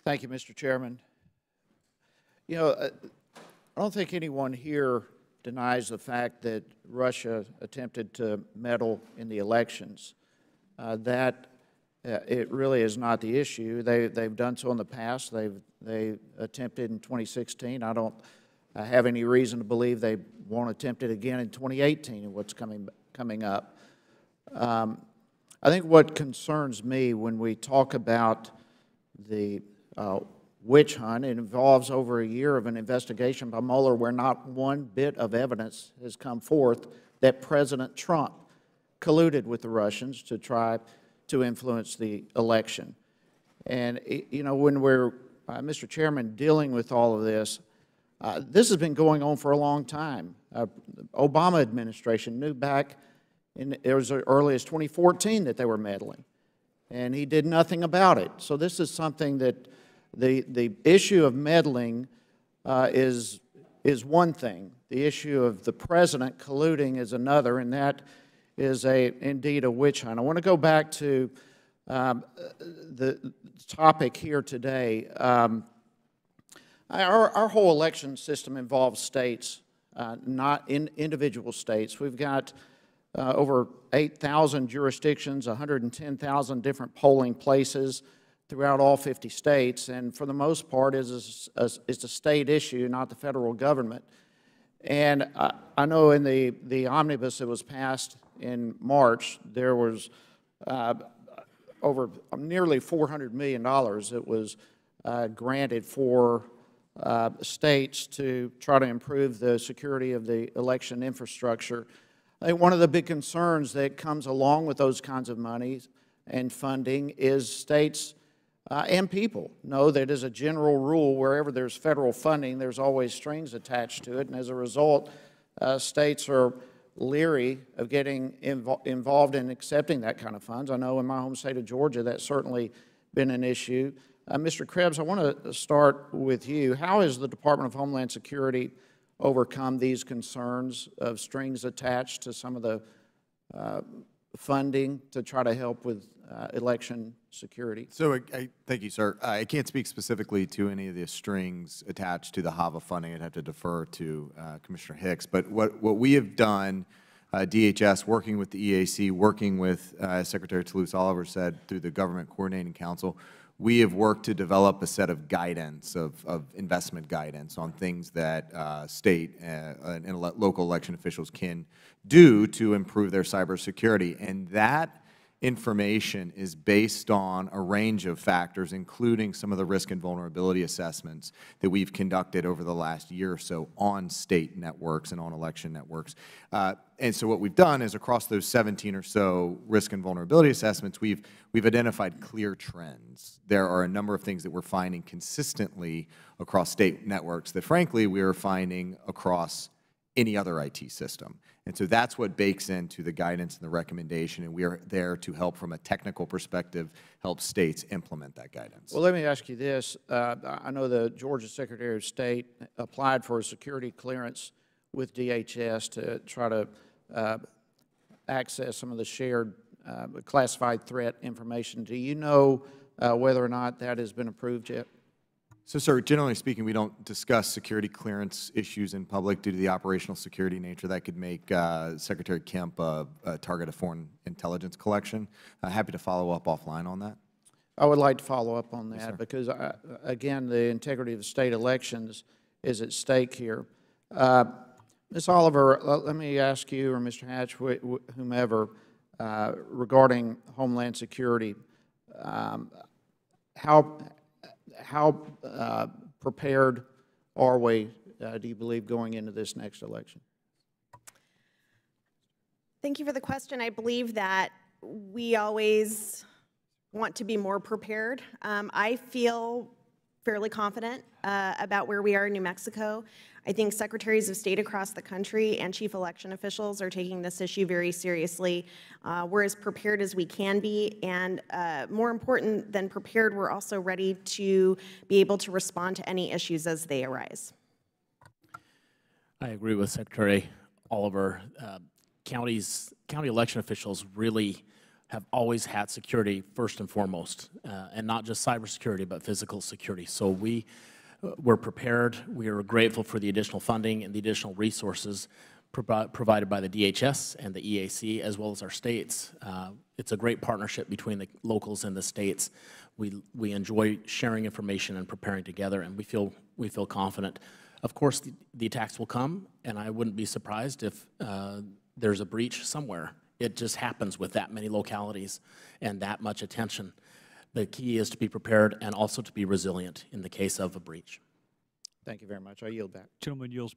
Thank you, Mr. Chairman. You know, I don't think anyone here denies the fact that Russia attempted to meddle in the elections. It really is not the issue. They've done so in the past. They attempted in 2016. I don't have any reason to believe they won't attempt it again in 2018 and what's coming up. I think what concerns me when we talk about the witch hunt, it involves over a year of an investigation by Mueller where not one bit of evidence has come forth that President Trump colluded with the Russians to try to influence the election. And, you know, when we're, Mr. Chairman, dealing with all of this, this has been going on for a long time. The Obama administration knew back it was as early as 2014 that they were meddling, and he did nothing about it. So this is something that the issue of meddling is one thing. The issue of the president colluding is another, and that is indeed a witch hunt. I want to go back to the topic here today. Our whole election system involves states, not individual states. We've got over 8,000 jurisdictions, 110,000 different polling places throughout all 50 states, and for the most part it's a state issue, not the federal government. And I know in the omnibus that was passed in March, there was over nearly $400 million that was granted for states to try to improve the security of the election infrastructure. I think one of the big concerns that comes along with those kinds of monies and funding is states and people know that as a general rule, wherever there's federal funding, there's always strings attached to it, and as a result, states are leery of getting involved in accepting that kind of funds. I know in my home state of Georgia that's certainly been an issue. Mr. Krebs, I want to start with you. How has the Department of Homeland Security overcome these concerns of strings attached to some of the funding to try to help with election security? So, thank you, sir. I can't speak specifically to any of the strings attached to the HAVA funding. I'd have to defer to Commissioner Hice. But what we have done, DHS working with the EAC, working with Secretary Toulouse Oliver said through the Government Coordinating Council, we have worked to develop a set of guidance, of investment guidance on things that state and local election officials can do to improve their cybersecurity. And that information is based on a range of factors, including some of the risk and vulnerability assessments that we've conducted over the last year or so on state networks and on election networks. And so what we've done is across those 17 or so risk and vulnerability assessments, we've identified clear trends. There are a number of things that we're finding consistently across state networks that, frankly, we are finding across any other IT system. And so that's what bakes into the guidance and the recommendation, and we are there to help from a technical perspective, help states implement that guidance. Well, let me ask you this. I know the Georgia Secretary of State applied for a security clearance with DHS to try to access some of the shared classified threat information. Do you know whether or not that has been approved yet? So, sir, generally speaking, we don't discuss security clearance issues in public due to the operational security nature. That could make Secretary Kemp a target of foreign intelligence collection. Happy to follow up offline on that. I would like to follow up on that, yes, because, again, the integrity of the state elections is at stake here. Ms. Oliver, let me ask you, or Mr. Hatch, whomever, regarding Homeland Security. How prepared are we, do you believe, going into this next election? Thank you for the question. I believe that we always want to be more prepared. I feel fairly confident about where we are in New Mexico. I think secretaries of state across the country and chief election officials are taking this issue very seriously. We're as prepared as we can be, and more important than prepared, we're also ready to be able to respond to any issues as they arise. I agree with Secretary Oliver. County election officials really have always had security first and foremost, and not just cybersecurity, but physical security. So we're prepared. We are grateful for the additional funding and the additional resources provided by the DHS and the EAC, as well as our states. It's a great partnership between the locals and the states. We enjoy sharing information and preparing together, and we feel confident. Of course, the attacks will come, and I wouldn't be surprised if there's a breach somewhere. It just happens with that many localities and that much attention. The key is to be prepared and also to be resilient in the case of a breach. Thank you very much. I yield back. Gentleman yields